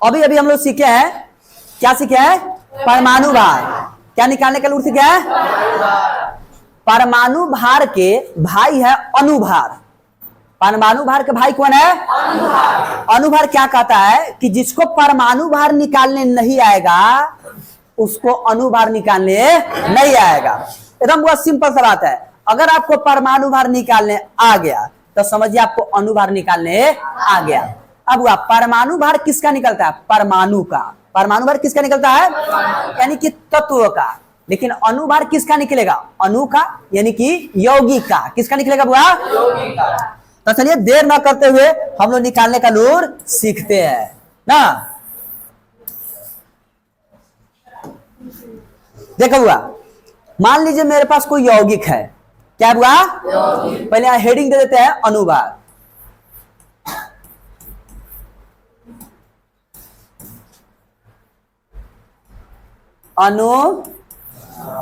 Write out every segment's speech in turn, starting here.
अभी अभी हम लोग सीखे हैं, क्या सीखे हैं? परमाणु भार। क्या निकालने का लूट सीखे हैं? परमाणु भार के भाई है अनुभार। परमाणु भार के भाई कौन है? अनुभार क्या कहता है कि जिसको परमाणु भार निकालने नहीं आएगा उसको अनुभार निकालने नहीं आएगा। एकदम बहुत सिंपल सा बात है। अगर आपको परमाणु भार निकालने आ गया तो समझिए आपको अनुभार निकालने आ गया। अब हुआ परमाणु भार किसका निकलता है? परमाणु का। परमाणु भार किसका निकलता है? यानी कि तत्व का। लेकिन अनुभार किसका निकलेगा? अणु का, यानी कि यौगिक का। किसका निकलेगा बुआ? यौगिक का। तो चलिए देर ना करते हुए हम लोग निकालने का लूर सीखते हैं ना। देखो बुआ, मान लीजिए मेरे पास कोई यौगिक है। क्या बुआ? पहले यहां हेडिंग दे देते हैं अनुभार। अनुभार।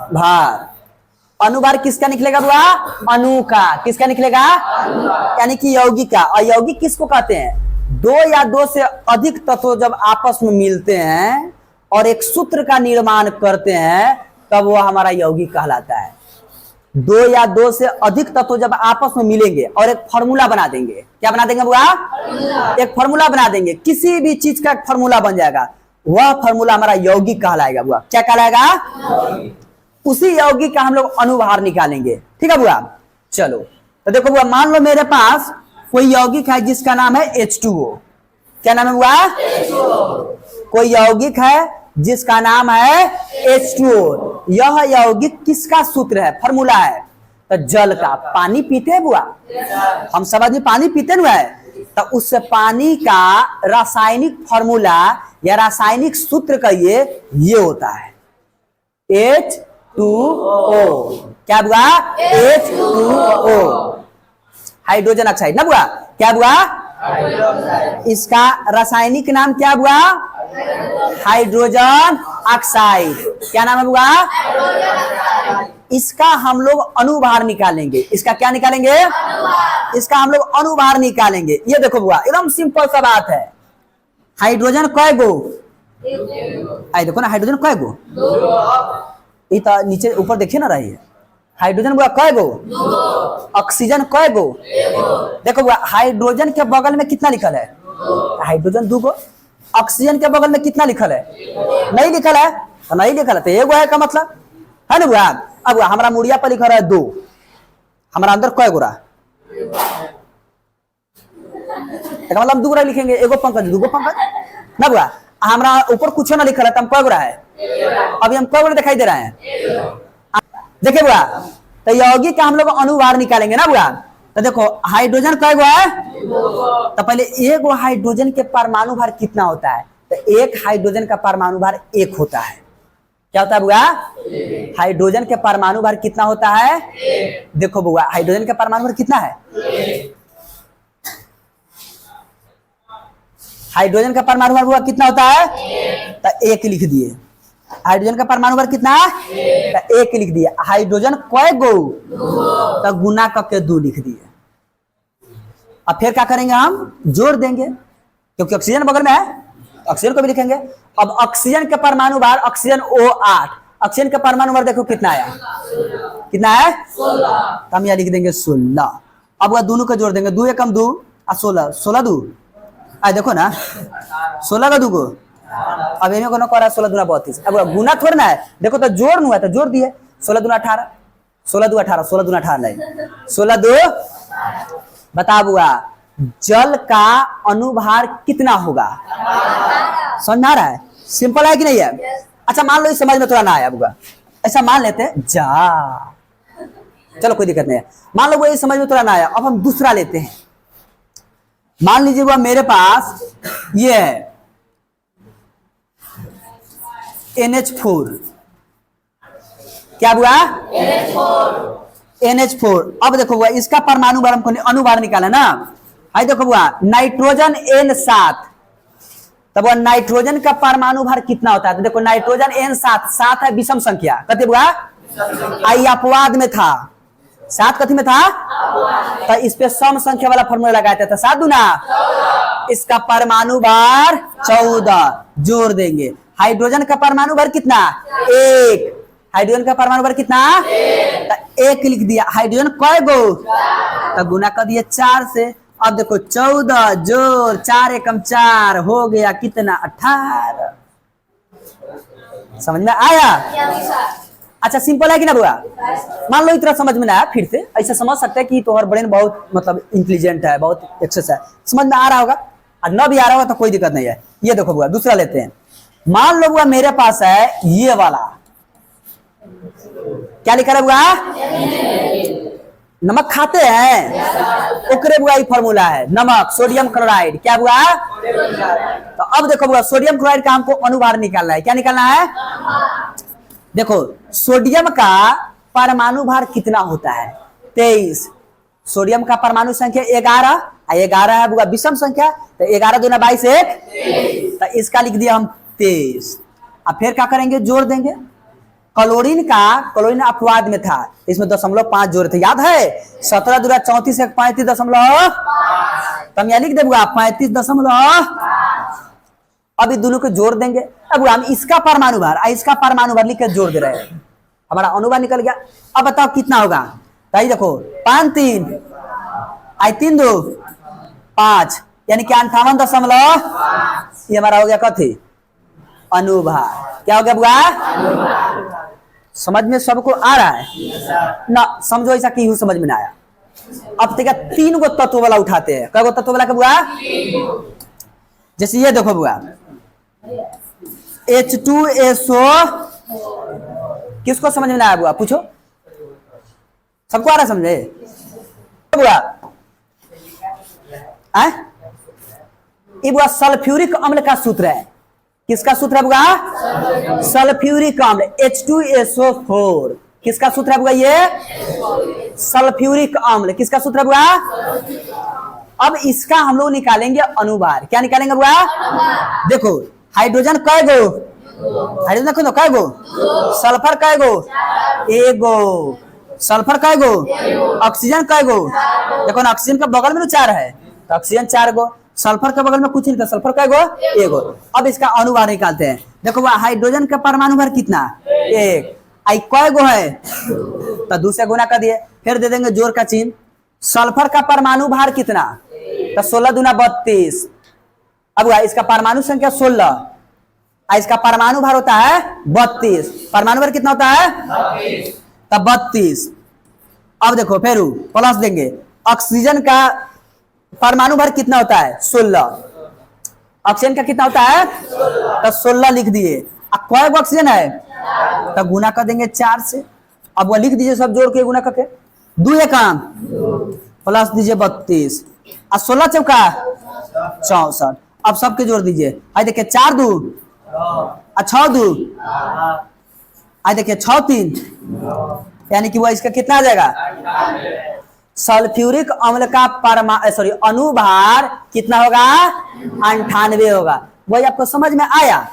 अनुभार किसका निकलेगा बुआ? अणु का। किसका निकलेगा? यानी कि यौगिक का। और यौगिक किसको कहते हैं? दो या दो से अधिक तत्व जब आपस में मिलते हैं और एक सूत्र का निर्माण करते हैं तब वो हमारा यौगिक कहलाता है। दो या दो से अधिक तत्व जब आपस में मिलेंगे और एक फॉर्मूला बना देंगे। क्या बना देंगे बुआ? एक फॉर्मूला बना देंगे। किसी भी चीज का एक फॉर्मूला बन जाएगा, वह फॉर्मूला हमारा यौगिक कहलाएगा बुआ। क्या कहलाएगा? उसी यौगिक का हम लोग अनुभार निकालेंगे। ठीक है बुआ? चलो तो देखो बुआ, मान लो मेरे पास कोई यौगिक है जिसका नाम है H2O। क्या नाम है बुआ? कोई यौगिक है जिसका नाम है H2O। यह यौगिक किसका सूत्र है? फॉर्मूला है तो जल का। पानी पीते हैं बुआ? हम सब आदमी पानी पीते ना है, तो उस पानी का रासायनिक फॉर्मूला या रासायनिक सूत्र का ये होता है H2O। क्या बुआ? H2O, हाइड्रोजन ऑक्साइड ना बुआ? क्या बुआ? इसका रासायनिक नाम क्या बुआ? Hydrogen oxide. क्या नाम है बुआ? इसका हम लोग अनुभार निकालेंगे। इसका क्या निकालेंगे? इसका हम लोग अनुभार निकालेंगे। ये देखो बुआ, एकदम सिंपल सा बात है। हाइड्रोजन कय गो? आई देखो ना, हाइड्रोजन कय गो? तो नीचे ऊपर देखिए ना रही है। हाइड्रोजन बुआ कय गो? ऑक्सीजन कय गो? देखो बुआ, हाइड्रोजन के बगल में कितना लिखल है? हाइड्रोजन 2 गो। ऑक्सीजन के बगल में कितना लिखल है? नहीं लिखल है। तो नहीं लिखल है तो एगो है का मतलब है ना बुआ? अब हमारा मुड़िया पर लिखा रहा है 2, हमारा अंदर कय गोरा? मतलब हम 2 गोरा लिखेंगे, एगो पंकज 2 गो पंकज ना बुआ। हमारा ऊपर कुछ ना लिखल है तो हम कय गोरा है? अभी हम कय गोरा दिखाई दे रहे हैं? देखिए बुआ, तो यौगिक का हम लोग अनुभार निकालेंगे ना बुआ। तो देखो हाइड्रोजन कय गो है? तो पहले एक हाइड्रोजन के परमाणु भार कितना होता है? तो एक हाइड्रोजन का परमाणु भार 1 होता है। क्या होता है बुआ? हाइड्रोजन के परमाणु भार कितना होता है? देखो बुआ, हाइड्रोजन का परमाणु भार कितना है? हाइड्रोजन का परमाणु भार बुआ कितना होता है? तो 1 लिख दिए। हाइड्रोजन का परमाणु भार कितना है? तो 1 लिख दिए। हाइड्रोजन कय गो? तो गुना करके 2 लिख दिए। अब फिर क्या करेंगे? हम जोड़ देंगे, क्योंकि ऑक्सीजन बगल में है, ऑक्सीजन को भी लिखेंगे। अब ऑक्सीजन के परमाणु भार, ऑक्सीजन O8, ऑक्सीजन का परमाणु भार देखो कितना आया? कितना है? 16। तो हम यहाँ लिख देंगे 16। अब वह दोनों को जोड़ देंगे, 2 एकम 2 और 16, 16 2 आए देखो ना, 16 का 2 को। अब इन्हें को ना करा 16 दूना 32। अब गुना थोड़ा ना है, देखो तो जोड़ नु है तो जोड़ दिए। 16 दूना 18, 16 2 18, 16 दूना 18 नहीं, 16 2। बता बुआ, जल का अनुभार कितना होगा? समझ आ रहा है? सिंपल है कि नहीं है? अच्छा मान लो इस समझ में थोड़ा ना आया बुआ, ऐसा मान लेते हैं जा, चलो कोई दिक्कत नहीं है। मान लो वो इस समझ में थोड़ा ना आया, अब हम दूसरा लेते हैं। मान लीजिए वो मेरे पास ये है NH4। क्या हुआ? NH4। अब देखो बुआ, इसका परमाणु भार हमको अनुभार निकाला ना। आई देखो बुआ, नाइट्रोजन N7, तब वो नाइट्रोजन का परमाणु भार कितना होता है? तो देखो नाइट्रोजन N7, 7 है विषम संख्या। कहते बुआ आई अपवाद में था, 7 कथी में था, तो इस पे सम संख्या वाला फॉर्मूला लगाए थे, तो 7 दूना, इसका परमाणु भार 14 जोड़ देंगे। हाइड्रोजन का परमाणु भार कितना, 1, हाइड्रोजन का परमाणु भार कितना, तो 1 लिख दिया। हाइड्रोजन कय गो, तो गुना कर दिया 4 से। अब देखो 14 जोड़ 4 एकम 4 हो गया कितना, 18। समझ में आया? अच्छा सिंपल है कि ना बुआ? मान लो इतना समझ में ना आया, फिर से ऐसा समझ सकते हैं कि तोहर ब्रेन बहुत मतलब इंटेलिजेंट है, बहुत एक्सेस है, समझ में आ रहा होगा। और न भी आ रहा होगा तो कोई दिक्कत नहीं है। ये देखो बुआ, दूसरा लेते हैं। मान लो बुआ मेरे पास है ये वाला, क्या लिखा है बुआ, नमक खाते हैं, ओकरे बुआ ये फॉर्मूला है, नमक सोडियम क्लोराइड, क्या बुआ। तो अब देखो बुआ सोडियम क्लोराइड का हमको अनुभार निकालना है, क्या निकालना है, देखो सोडियम का परमाणु भार कितना होता है, 23। सोडियम का परमाणु संख्या 11, 11 है बुआ विषम संख्या, तो 11 दूना 22 1, तो इसका लिख दिया हम 23। अब फिर क्या करेंगे, जोड़ देंगे। क्लोरीन का, क्लोरीन अपवाद में था, इसमें 0.5 जोड़े थे, याद है, 17 दूना 34 35.5, तो हम यहाँ लिख दे बुआ 35.5। अभी दोनों को जोड़ देंगे। अब हम इसका परमाणु भार इसका परमाणु भार लिख कर जोड़ दे रहे हैं, हमारा अनुभार निकल गया। अब बताओ कितना होगा, तो देखो 5 3 3 2 5 यानी कि 58.5, ये हमारा हो गया कथी, अनुभार। क्या हो गया बुआ, समझ में सबको आ रहा है ना? समझो ऐसा कि समझ में ना आया। अब तक 3 गो तत्व वाला उठाते हैं, कै गो तत्व वाला का बुआ, जैसे ये देखो बुआ H2SO, किसको समझ में आया बुआ, पूछो, सबको आ रहा समझे बुआ? ये बुआ सल्फ्यूरिक अम्ल का सूत्र है, किसका सूत्र है बुआ, सल्फ्यूरिक अम्ल H2SO4, किसका सूत्र है बुआ, ये सल्फ्यूरिक अम्ल, किसका सूत्र है बुआ। अब इसका हम लोग निकालेंगे अनुभार, क्या निकालेंगे बुआ, देखो हाइड्रोजन कै गो, हाइड्रोजन देखो कै गो, सल्फर कै गो, 1 गो, सल्फर कै गो, ऑक्सीजन कै गो, देखो ना ऑक्सीजन का बगल में 4 है, तो ऑक्सीजन 4 गो, सल्फर के बगल में कुछ नहीं था, सल्फर कै गो, 1 गो। अब इसका अनुभार निकालते हैं। देखो वह हाइड्रोजन का परमाणु भार कितना, 1, आई कै गो है, तो 2 से गुना कर दिए, फिर दे देंगे जोड़ का चिन्ह। सल्फर का परमाणु भार कितना, तो 16 दूना 32। अब इसका परमाणु संख्या 16, इसका परमाणु भार होता है 32, परमाणु भार कितना होता है, तो 32। अब देखो फिर प्लस देंगे, ऑक्सीजन का परमाणु भार कितना होता है, 16, ऑक्सीजन का कितना होता है, तो 16 लिख दिए। अब कौन गो ऑक्सीजन है, तो गुना कर देंगे 4 से। अब वो लिख दीजिए सब जोड़ के गुना करके, 2 एकम प्लस दीजिए 32 और 16 चौका 64। अब सबके जोड़ दीजिए, आई देखिए 4 2 और 6 2, आई देखिए 6 3, यानी कि वो इसका कितना आ जाएगा, सल्फ्यूरिक अम्ल का अनुभार कितना होगा, 98 होगा। वही आपको समझ में आया।